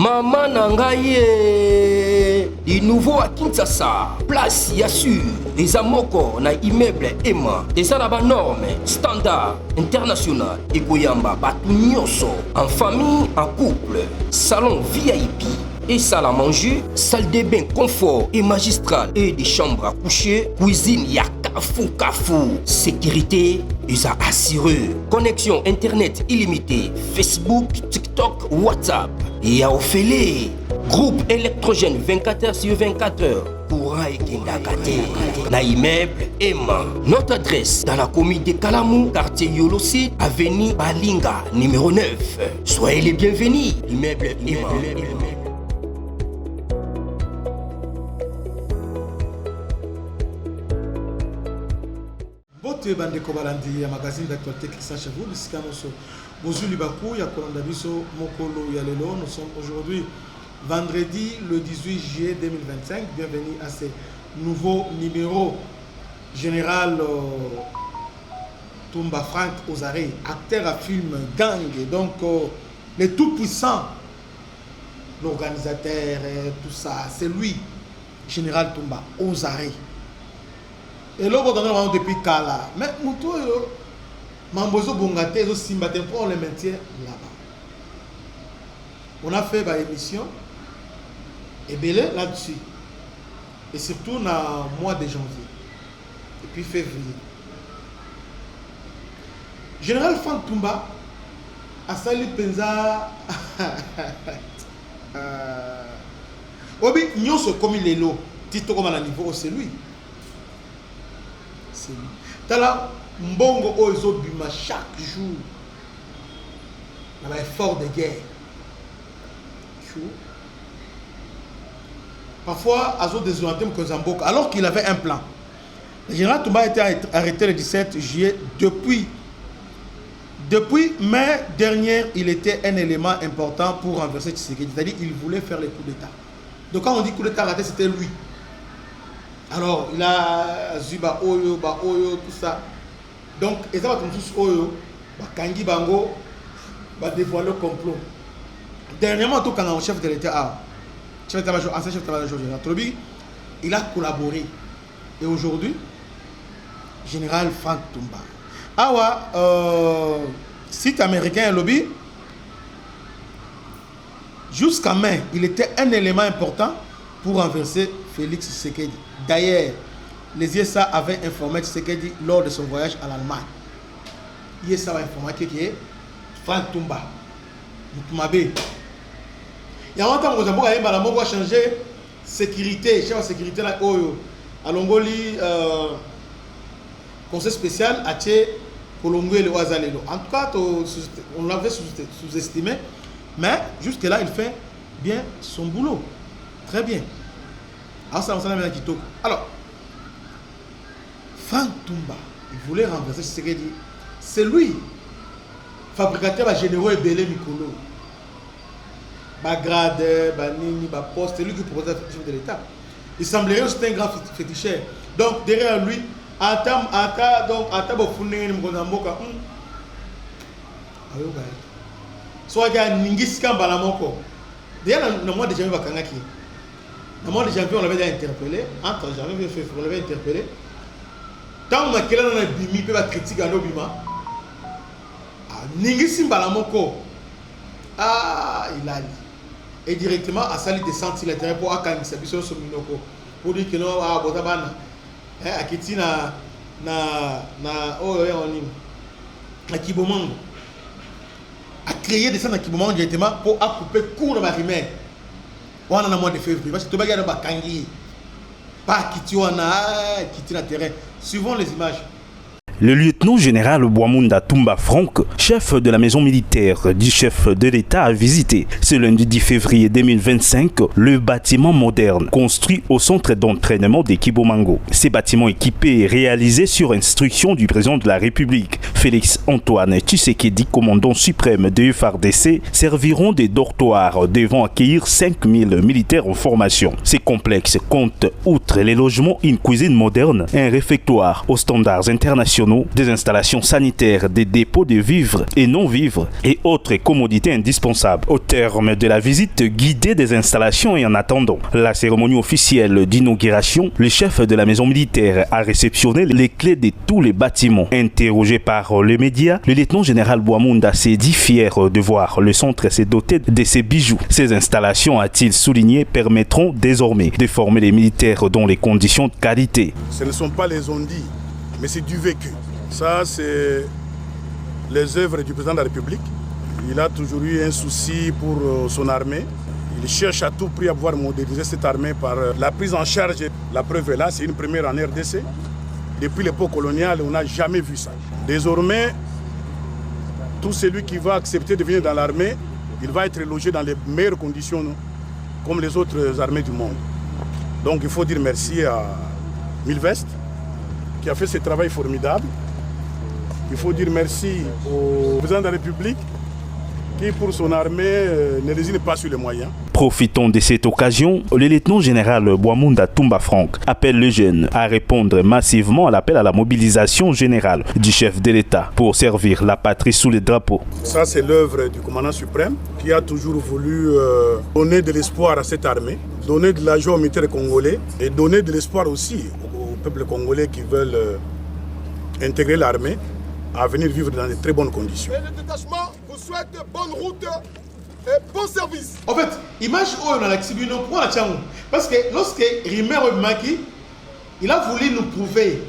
Maman Nangaye, du nouveau à Kinshasa, place Yassur, des amoko na immeuble Emma, des arabes normes, standard, international, et Goyamba, Batunyoso, en famille, en couple, salon VIP. Et salle à manger, salle de bain confort et magistrale et des chambres à coucher, cuisine Kafou. Sécurité, ils ont assuré. Connexion internet illimitée, Facebook, TikTok, WhatsApp. Et à Ophélie, groupe électrogène 24h/24h. Courant et Kendakate. Na immeuble Emma. Notre adresse dans la commune de Kalamou, quartier Yolosi, avenue Balinga, numéro 9. Soyez les bienvenus. Immeuble Emma. Bote bandeko balandi ya magazine d'actualité qui sache vous bisikano so bozuli baku ya kolanda biso mokolo ya lelo. Nous sommes aujourd'hui vendredi le 18 juillet 2025. Bienvenue à ce nouveau numéro. Général Tumba Frank Ozare, acteur à film gang, donc le tout puissant, l'organisateur, tout ça, c'est lui, Général Tumba Ozare. Et là, on a depuis Kala. Mais Moutou, Mambozo Bongate, ils ont pour le maintien là-bas. On a fait une émission et belé là-dessus. Et surtout dans le mois de janvier. Et puis février. Général Frank Tumba a sali Penza. Obi, nous sommes comme les lots. Tito comme à niveau, c'est lui. Tala mbongo ozo bima chaque jour dans l'effort de guerre. Parfois, Azo désorienté Mkozamboka, alors qu'il avait un plan. Le général Tumba a été arrêté le 17 juillet. Depuis mai dernier, il était un élément important pour renverser Tshisekedi. C'est-à-dire qu'il voulait faire le coup d'État. Donc quand on dit coup d'État raté, c'était lui. Alors, il a Zuba Oyo, tout ça. Donc, et ça va comme tous Oyo, Kangi Bango, va dévoiler le complot. Dernièrement, tout quand on chef de l'État, ancien chef d'état-major général Trobi, il a collaboré. Et aujourd'hui, général Frank Tumba. Site américain lobby, jusqu'à mai, il était un élément important pour renverser Félix Tshisekedi. D'ailleurs, les ISA avaient informé Tshisekedi lors de son voyage à l'Allemagne. ISA a informé que Frank Tumba, Moutumabe. Il y a longtemps que vous avez changé sécurité, chef de sécurité là, à Longoli, conseil spécial à Tché, Kolongo et le Ouazalelo. En tout cas, on l'avait sous-estimé, mais jusque-là, il fait bien son boulot. Très bien. Alors, Frank Tumba, il voulait renverser Tshisekedi. C'est lui, fabricateur généraux et belé Mikolo. Grade, Nini, poste, c'est lui qui proposait le chef de l'État. Il semblerait que c'était un grand féticheur. Donc, derrière lui, soit il y a Ningiska Balamoko. D'ailleurs, dans le mois de janvier, dans le mois de janvier, on l'avait déjà interpellé. Entre janvier et février, on l'avait interpellé. Tant que on a bimi, peut critiquer à l'obima. Ningisim Balamoko. Il a dit. Et directement, à Sali descend sur le terrain pour Akang, sa mission sur Minoko. Pour dire que non, Botabana. Akiti na Kibomango. A créé des centres à Kibomango directement pour couper court de ma rimaire. On a le mois de février. Parce que tout le monde a Kangi. Pas Kiti, on a Kiti na terrain. Suivons les images. Le lieutenant-général Bouamunda Tumba Frank, chef de la maison militaire du chef de l'État, a visité ce lundi 10 février 2025 le bâtiment moderne construit au centre d'entraînement de Kibomango. Ces bâtiments équipés et réalisés sur instruction du président de la République, Félix Antoine Tshisekedi, commandant suprême de FARDC, serviront de dortoirs devant accueillir 5000 militaires en formation. Ces complexes comptent, outre les logements, une cuisine moderne, un réfectoire aux standards internationaux journaux, des installations sanitaires, des dépôts de vivres et non-vivres et autres commodités indispensables. Au terme de la visite guidée des installations et en attendant la cérémonie officielle d'inauguration, le chef de la maison militaire a réceptionné les clés de tous les bâtiments. Interrogé par les médias, le lieutenant-général Bouamounda s'est dit fier de voir le centre se doter de ces bijoux. Ces installations, a-t-il souligné, permettront désormais de former les militaires dans les conditions de qualité. Ce ne sont pas les on-dit, mais c'est du vécu. Ça, c'est les œuvres du président de la République. Il a toujours eu un souci pour son armée. Il cherche à tout prix à pouvoir moderniser cette armée par la prise en charge. La preuve est là, c'est une première en RDC. Depuis l'époque coloniale, on n'a jamais vu ça. Désormais, tout celui qui va accepter de venir dans l'armée, il va être logé dans les meilleures conditions, comme les autres armées du monde. Donc il faut dire merci à Milvest, qui a fait ce travail formidable. Il faut dire merci au président de la République, qui pour son armée ne lésine pas sur les moyens. Profitant de cette occasion, le lieutenant-général Bouamounda Toumba Franck appelle les jeunes à répondre massivement à l'appel à la mobilisation générale du chef de l'État pour servir la patrie sous les drapeaux. Ça, c'est l'œuvre du commandant suprême qui a toujours voulu donner de l'espoir à cette armée, donner de la joie aux militaires congolais et donner de l'espoir aussi au peuple congolais qui veulent intégrer l'armée à venir vivre dans de très bonnes conditions. Et le détachement vous souhaite bonne route et bon service. En fait, image où on a l'accident pour la Tchangou. Parce que lorsque Rimer Maki, il a voulu nous prouver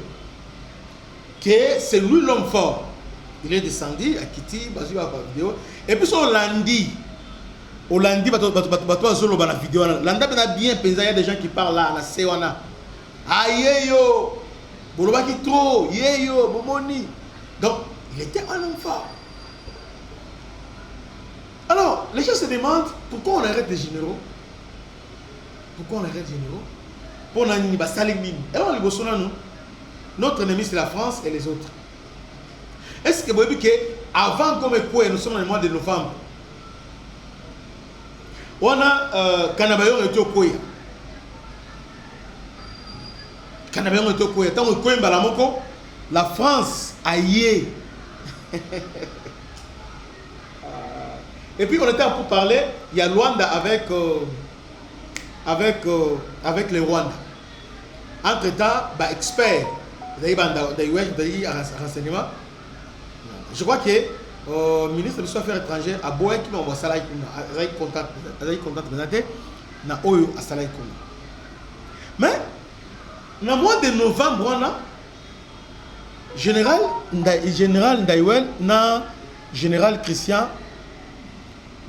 que c'est lui l'homme fort. Il est descendu à Kiti, vidéo. Et puis on l'a dit, la vidéo. Landa a bien pensé, il y a des gens qui parlent là, la Sewana. Aïe yo, Bolobaki trop, yeyo, Momoni. Donc, il était un homme fort. Alors, les gens se demandent pourquoi on arrête les généraux. Pourquoi on arrête les généraux? Pour nous, notre ennemi c'est la France et les autres. Est-ce que vous voyez qu'avant comme quoi nous sommes dans le mois de novembre, on a Kanabayon et Tokoya. Kanabayon et Tokoya. Tant que Koyen Balamoko, la France a yé. Et puis on était pour parler, il y a Luanda avec les Rwanda. Entre-temps, expert, renseignement. Je crois que le ministre des Affaires étrangères a beau qui m'a envoyé ça là, il a contact na Oyo à Salaï. Mais dans le mois de novembre, on a général Ndaïwel na général Christian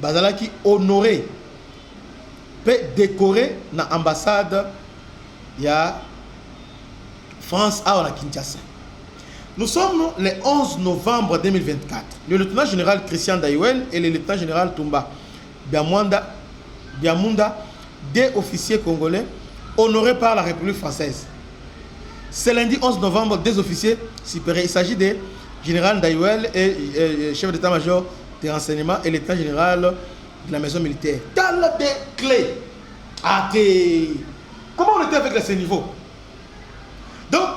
Bazalaki honoré peut décorer na ambassade ya France à Kinshasa. Nous sommes le 11 novembre 2024. Le lieutenant général Christian Ndaïwel et le lieutenant général Toumba Biamunda, deux officiers congolais honorés par la République française. Ce lundi 11 novembre, deux officiers supérieurs. Il s'agit de général Ndaïwel et chef d'état-major des renseignements et lieutenant général de la maison militaire. Dans des clés. Comment on était avec ces niveaux? Donc,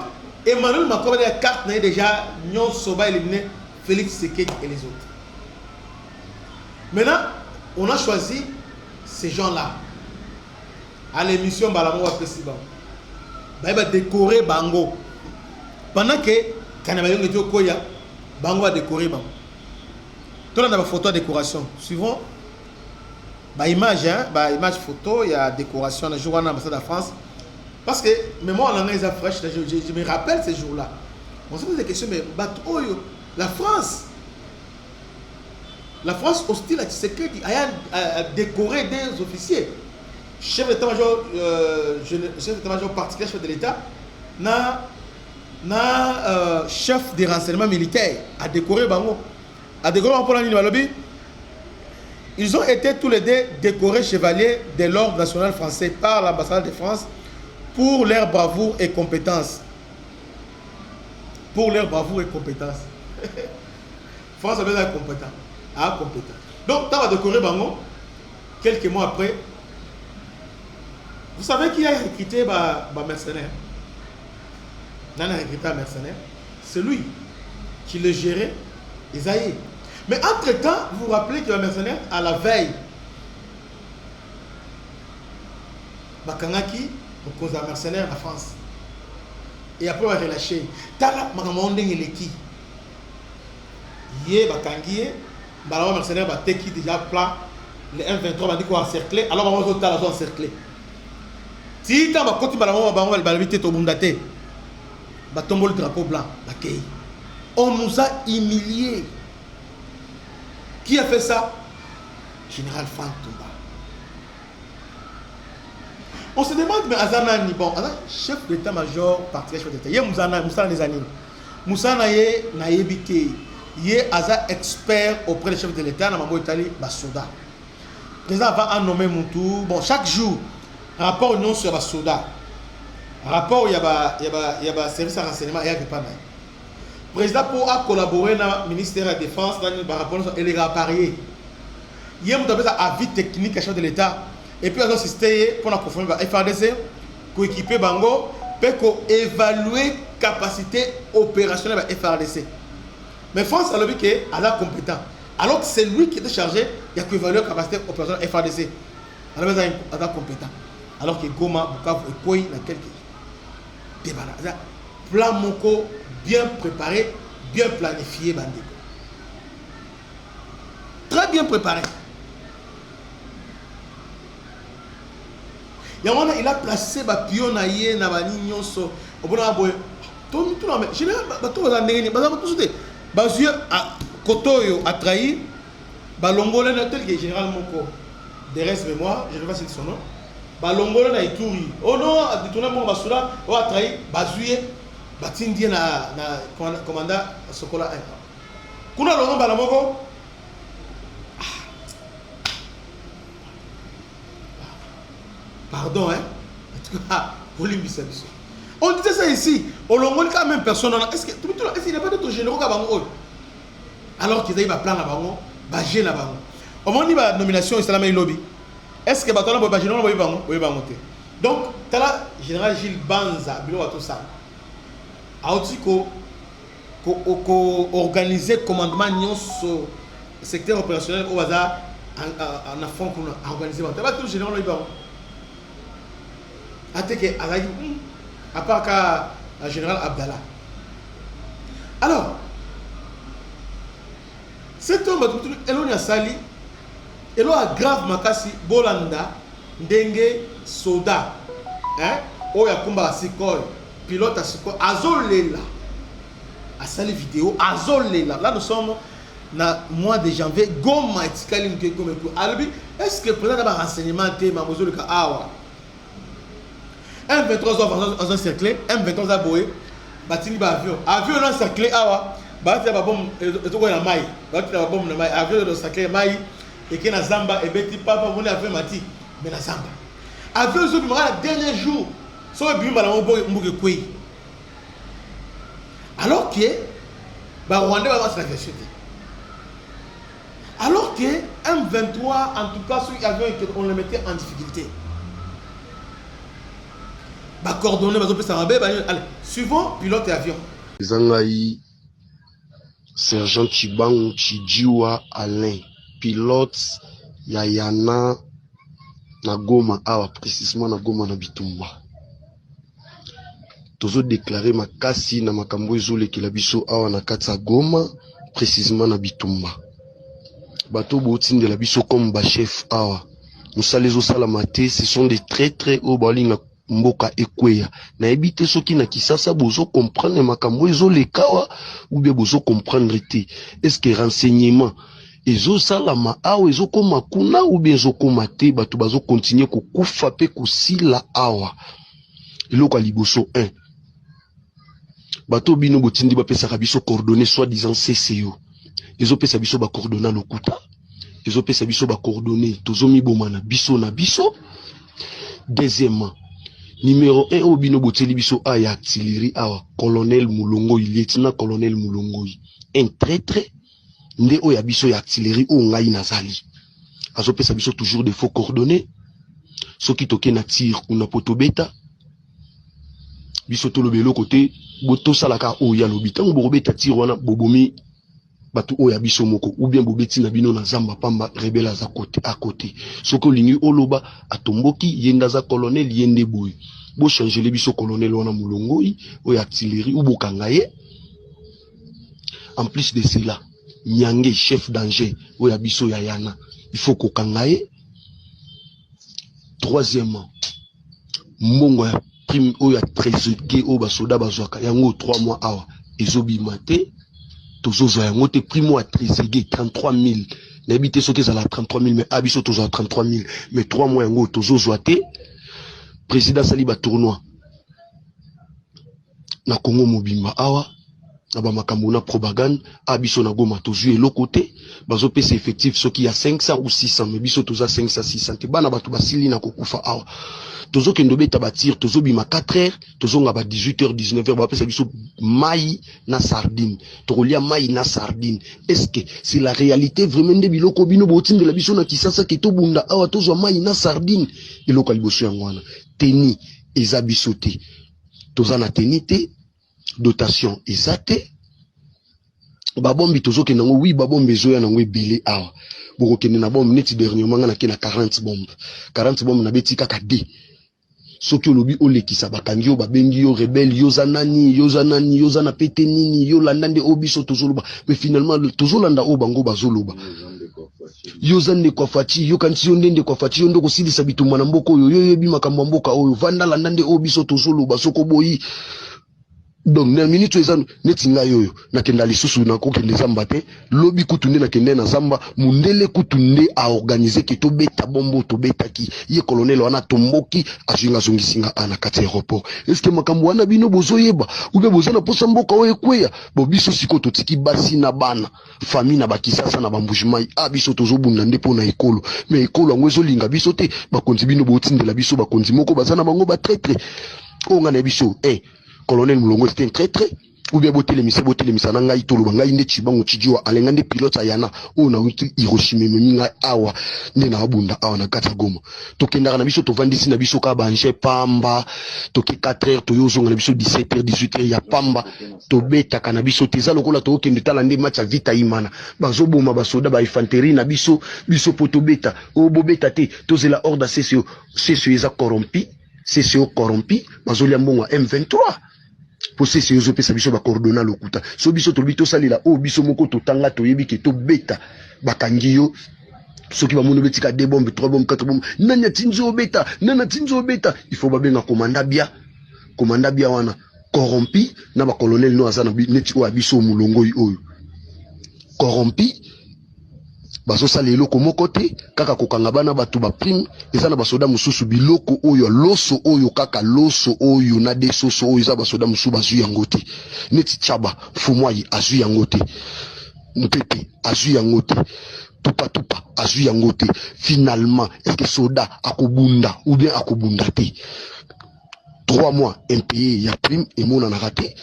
Emmanuel Macron a la carte déjà Nyon Soba éliminé Félix Tshisekedi et les autres. Maintenant, on a choisi ces gens-là à l'émission Balamo Festival. Il va décorer Bango. Pendant que Kanabayon était au Koya, Bango va décorer Bango. Tout le monde a une photo de décoration. Suivant, image photo, il y a décoration le jour à l'ambassade de France. Parce que, même moi, on a les fraîches, je me rappelle ces jours-là. On se pose des questions, mais la France hostile à Tshisekedi a décoré des officiers. Chef d'état-major particulier, chef de l'État, chef des renseignements militaires, a décoré Bango. A décoré pour l'année. Ils ont été tous les deux décorés chevaliers de l'ordre national français par l'ambassade de France pour leur bravoure et compétence. Pour leur bravoure et compétence. France a besoin d'être compétent. Donc, tu vas décorer Bango. Quelques mois après, vous savez qui a recruté un mercenaire? Qui a recruté un mercenaire? C'est lui. qui le gérait, Isaïe. Mais entre-temps, vous vous rappelez que le mercenaire, à la veille, Bakangaki, cause d'un mercenaire en France. Et après, on va relâcher. Tala, Makamondeng et Leki. Yé, Bakangié, Balama mercenaire, Bateki déjà plat. Les M23 m'a dit qu'on encerclé. Alors, on va tout encerclé. Si tu as un côté, on va balbiter ton bundate. Batombo le drapeau blanc. On nous a humiliés. Qui a fait ça? Général Fantoumba. On se demande, mais Azana bon, chef d'état-major, parti chef d'état. Il y a Moussa les années. Moussa n'a évité. Il y a Aza expert auprès des chefs de l'État, dans ma Italie, Basoda. Président va nommer Moutou. Bon, chaque jour, rapport non sur Basoda. Rapport, il y a service à renseignement, il y a pas mal. Président pour collaborer dans le ministère de la Défense, dans le rapport, il est appareillé. Il y a un avis technique à chef de l'État. Et puis, on a assisté pour la confirmer la FRDC, pour équiper Bango, pour évaluer la capacité opérationnelle de la FRDC. Mais France a dit qu'elle est compétent. Alors que c'est lui qui était chargé, il y a qu'évaluer la capacité opérationnelle de la FRDC. Alors elle est compétent. Alors que Goma, Bukavu et Koi, dans quelques débats. Plan Moko, bien préparé, bien planifié, Bandeko. Très bien préparé. Il a placé les pions dans les nyonso. Kotoyo a trahi. Balongolé n'a tel que général Moko. De reste mémoire, je ne sais pas si c'est son nom. Balongolé n'a Ituri. Oh non, a détourné mon basura. Oh a trahi. Bazouye. Batindi na commandant Sokola 1. Kuna longo balamoko. Pardon, hein? En tout cas, on disait ça ici. On l'a quand même personne. Est-ce qu'il n'y a pas d'autres généraux qui ont alors qu'ils aient un plan là-bas, bagé là-bas. Au moment où la nomination islamée lobby, est-ce que Batola va bagé là-bas? Donc, tu as le général Gilles Banza, bilo à tout ça. A aussi organiser commandement sur le secteur opérationnel au hasard en affront qu'on a organisé. Tu as tout le général là-bas. À part le général Abdallah. Alors, cet homme a sali, il a grave makasi, Bolanda, Ndenge, Soda, Oya Kumba Sikoi, pilote à Sikoi, Azolela, a sali vidéo, Azolela. Là, nous sommes dans le mois de janvier, Goma et Tikalim Kekomekou. Alors, est-ce que le président a un renseignement Mamozo le Awa? M23 a encerclé, M23 a boé, Batini ba avion. Avion a encerclé, awa, Batini ba bombe, et tout le maï. Batini ba bombe na maï, avion a encerclé maï, et qui na Zamba, et Betty Papa, on a avion mati, mais na Zamba. Avion a encerclé le dernier jour, soit bien mal en bouge koué. Alors que, bah Rwanda va se la version. Alors que M23, en tout cas, sur l'avion, on le mettait en difficulté. Coordonner, allez, suivant pilote et avion. Zangaï, sergent Chibang Chijiwa Alain, pilote Yayana Nagoma, précisément Nagoma na Bitumba. Tozo déclaré makasi na makambo ezole ki la biso awa na katsa Goma, précisément na Bitumba. Bato botine de la biso comme ba chef awa. Musalezo salamate, ce sont des très très hauts balinga mboka ekweya na ebite soki na kisasa bozo comprendre makambo ezo lekawa ou bien bozo comprendre te est-ce que renseignement ezo salama awa ezo koma kuna ou bien ezo koma te bato bazo continuer ko kufa pe kusila awa eloko liboso 1 bato bino botindi ba pesa biso coordonnées soit disant CCO ezo pesa biso ba coordonnées lokuta ezo pesa biso ba coordonnées tozo mibomana biso na biso. Deuxièmement, numéro 1 au bino boteli biso aya artillerie awa colonel Mulongo, lieutenant colonel Mulongo, un traître nde oya biso ya artillerie o ngai nazali azo pesa biso toujours des faux coordonnées soki toke na tir kuna poto beta biso to lobelo côté boto salaka o ya lobi tango bobeta tiro wana bobomi batu o ya biso moko ou bien bobeti na bino na zamba pamba rebelle za côté à côté soko lingi oloba atomboki yenda za colonel yende boy bo changer le biso colonel wana mulongoi o ya artillerie ou bokangaye. En plus de cela Nyange chef danger o ya biso ya yana il faut kokangaye. Troisièmement mbongo ya prime o ya trésorier o ba soda bazwaka yango 3 mois awa ezobi maté tozozo yango te primo à trésorier 33 000 n'habite soki za la 33 000 mais abiso tozo 33 000 mais 3 mois yango tozozo te président Saliba tournoi na Congo mobimba awa na ba makambo na propagande abiso na goma tozu e lokote bazo pesa effectif soki ya 500 ou 600 mais biso toza 500 600 te bana batu basili na kokufa awa tozo kendo beta batir tozo bima 4 heures tozo nga ba 18h 19h ba pesa biso mai na sardine tokolia mai na sardine. Est-ce que c'est la réalité vraiment de biloko bino botinde la biso na kisasa ke to bunda awa tozo mai na sardine biloko liboso yangwana teni eza biso te toza na teni te dotation ezate babombi tozo ke nango oui babombe zoya nango ebele awa boko kende na bombe neti dernièrement nga na ke na 40 bombe na beti kaka D soki olobi olekisa bakangi yo babengi yo rebelle yo zanani yo zana pete nini yo landande obiso tozoloba mais finalement tozolanda o bango bazoloba yo zande kwa fati yo kanti yo ndende kwa fati yo ndoko silisa bitumba na mboko yo yebi makambo mboka oyo vanda landande obiso tozoloba soko boyi. Donc na minute ezano netinga yoyo na kenda lisusu na ko kende zamba te lobi kutunde na kende na zamba mundele kutunde a organiser ke to beta bombo to beta ki ye colonel wana tomboki ajinga zongisinga ana kati aéroport. Est-ce que makambo wana bino bozoyeba ou be bozana posa mboka o ekweya bo biso siko totiki basi na bana famille na bakisasa na bambujimai abiso tozobunda ndepo na ekolo mais ekolo ngwezo linga biso te bakonzi bino botindela biso bakonzi moko bazana bango ba traître o ngana biso colonel Mulongo c'était un traître ou bien boté les misa na ngai tolo ngai nde chibango chijiwa alenga nde pilote ayana o na witu Hiroshima minga awa nde na abunda awa na kata Goma tokenda na biso to vandisi na biso ka banje pamba toki 4 heures to yozonga na biso 17 heures 18 heures ya pamba to beta kana biso teza lokola to kende tala nde match vita imana bazoboma basoda ba infanterie na biso poto beta o bobeta te tozela ordre CCO eza corrompi CCO corrompi bazolia mbongo M23 pour ces yeux pesa biso ba coordonna lokuta so biso to bito salila o biso moko to tanga to yebi ke to beta bakangiyo soki ba mono betika 2 bombes 3 bombes 4 bombes nanya tinzo beta il faut ba benga commanda bia wana corrompi na ba colonel no azana neti o abiso mulongo oyo corrompi bazo sala eloko moko te kaka kokanga bana batu ba prime eza na basoda mususu biloko oyo loso oyo kaka loso oyo na desoso oyo eza basoda mususu bazu yango te neti chaba fumwai azu yango te mpepe azu yango te tupa azu yango te. Finalement est-ce que soda akobunda ou bien akobunda te 3 mois impayé ya prime et mona na raté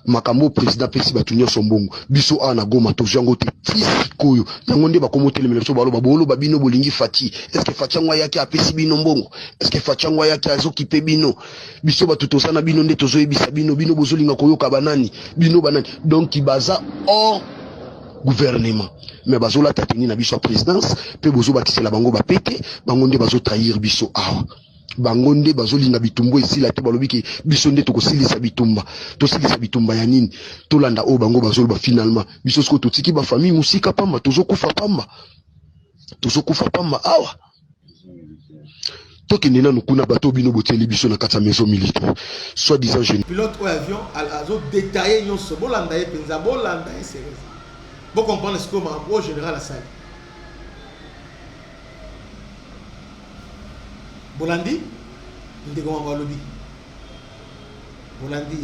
makambo président pesi batunyo sombongo biso ana goma to jango te tisikoyo yango nde bakomotele meleso baloba bolo babino bolingi fati est-ce que fachangwa yake apesi bino mbongo est-ce que fachangwa yake azokipe bino biso batutosana bino nde tozoyebisa bino bozolinga koyoka banani bino banani donc ibaza hors gouvernement mais bazola tateni na biso présidence pe bozo bakisela bango bapete bango nde bazo trahir biso awa bangonde bazolinga bitumbo esila te balobi ke biso nde tokosilisa bitumba ya nini tolanda o bango bazoloba finalement biso siko totiki ba famille musika pamba tozokufa pamba awa tokende nanu kuna bato bino boteli biso na kati ya maison militaire soit disant jeune pilote au avion azo détailler nyonso bolanda ye penza bolanda ye sérieux bon comprendre ce que ma général a sali Bolandi, Bolandi.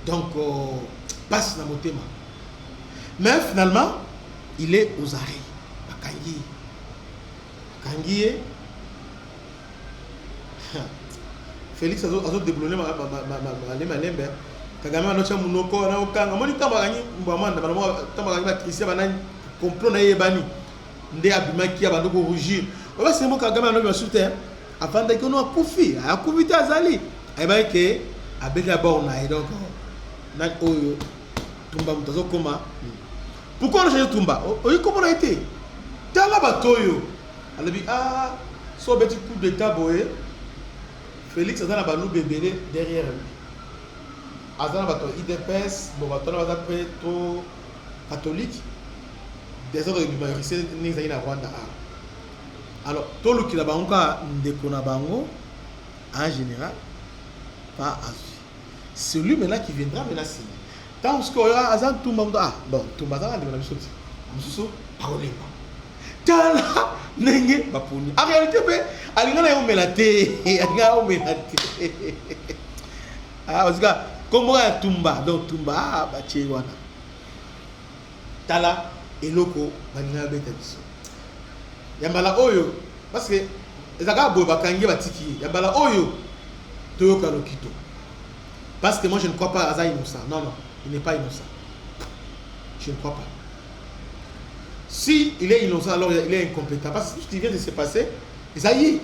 Donc, passe dans mon thème. Mais finalement, il est aux arrêts. Kangi. Félix a déboulonné ma lembe. Kagame a noté mon oko, na okanga. Moni tabagani, mbamanda, tabagani ba Christian banani complot na yebani. Nde abimaki abandoko rougir. Oba c'est moi Kagame a noté soutien. Avant de qu'on a koufi, a kouvité azali. Et bien que avec la borne et donc Nan oyo Tumba mutazo koma. Pourquoi on a changé Tumba? Oyo comment on a été? Tala batoyo. Alors dit ah so petit coup d'état boé. Félix Azana balou bébélé derrière lui. Azana bato IDPS, bon bato na bato trop catholique. Des autres du majorité ni zaina Rwanda. Alors tout le qui là banka ndeko na bango en général pas azui. Celui maintenant qui viendra maintenant signer. Tant que y a Azan Tumba ah bon Tumba ça de la chose. Mususu parole. Tala nenge bapuni. En réalité alinga na yo melate, alinga yo melate. Ah parce que comme on Tumba donc Tumba ba tie wana. Tala eloko balinga beta biso. Yambala oyo parce que ezaka boy bakangi batiki. Yambala oyo toyoka lokito. Parce que moi je ne crois pas à Aza innocent. Non, non, il n'est pas innocent. Je ne crois pas. Si il est innocent, alors il est incompétent. Parce que tout ce qui vient de se passer, ça y est.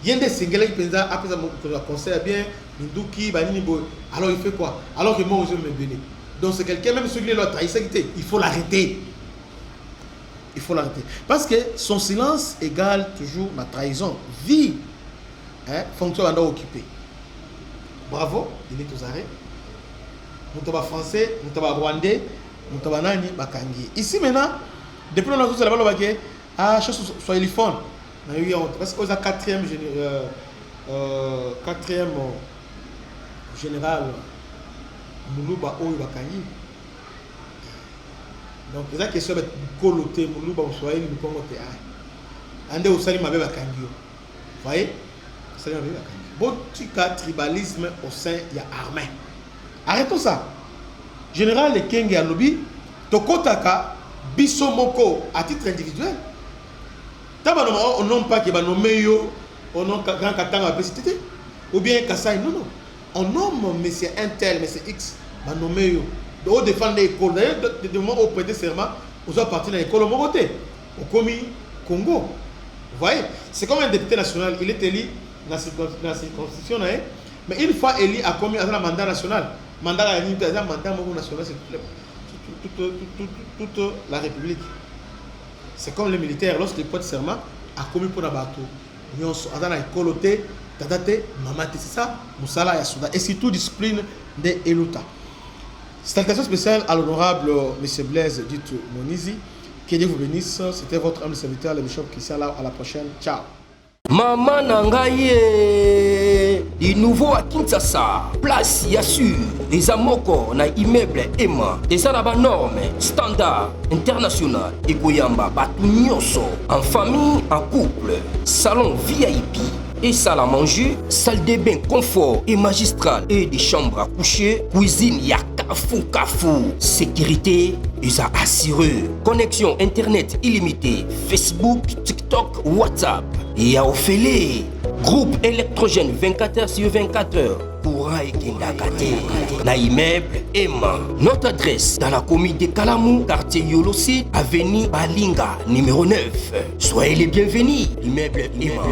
Il y a des singles qui pensent après ça, le conseil bien, Minduki, Banini Boy. Alors il fait quoi? Alors que moi, je me bénis. Donc c'est quelqu'un, même celui qui l'a trahi, il faut l'arrêter. Il faut l'arrêter. Parce que son silence égale toujours ma trahison. Vie, hein, fonction à occuper. Bravo, il est aux arrêts. Moutaba français, Moutaba rwandais, Moutaba nani, bakangi. Ici maintenant, depuis qu'on a tous là-bas, ah, chose soit téléphone. Parce que c'est la quatrième général Moulouba Oyo bakangi. Donc, c'est la question de coloter Moulouba au Swahili, nous pouvons dire. Ande au Salim Mabe bakangi. Vous voyez? Salim Mabe bakangi. Botika tribalisme au sein de l'armée. Arrêtons ça. Général le Kenge à lobby, Tokotaka, Bisomoko à titre individuel. On nomme pas que nommé yo, on nomme grand katanga pesité ou bien Kassai. Non, non. On nomme monsieur Intel, monsieur X, nommé yo. On défend l'école. D'ailleurs, de moment où prêter serment, on a parti dans l'école au Moroté, au Komi, Congo. Vous voyez? C'est comme un député national. Il est élu dans la circonscription, mais une fois élu a commis un mandat national. Mandat national, c'est toute la République. C'est comme les militaires, lorsqu'ils prêtent serment, a commis pour la bateau. Ils ont coloté, tadate, mamate, c'est ça, Moussala Yasuda. Et surtout discipline des Eluta. Salutation spéciale à l'honorable M. Blaise Ditu Monizi. Que Dieu vous bénisse. C'était votre humble serviteur, le bishop Christian. À la prochaine. Ciao. Maman Nangaye, du nouveau à Kinshasa, place Yassur, des Amoko na immeuble Emma, des arabes normes, standard, international, et Goyamba, Batunyoso, en famille, en couple, salon VIP, et salle à manger, salle de bain confort et magistral, et des chambres à coucher, cuisine Kafou, sécurité, ils ont assuré, connexion internet illimitée, Facebook, TikTok, WhatsApp. Et à Ophélie, groupe électrogène 24h/24h, courant et Kindakate, na immeuble Emma. Notre adresse dans la commune de Kalamou, quartier Yolosi, avenue Balinga, numéro 9. Soyez les bienvenus, immeuble Emma.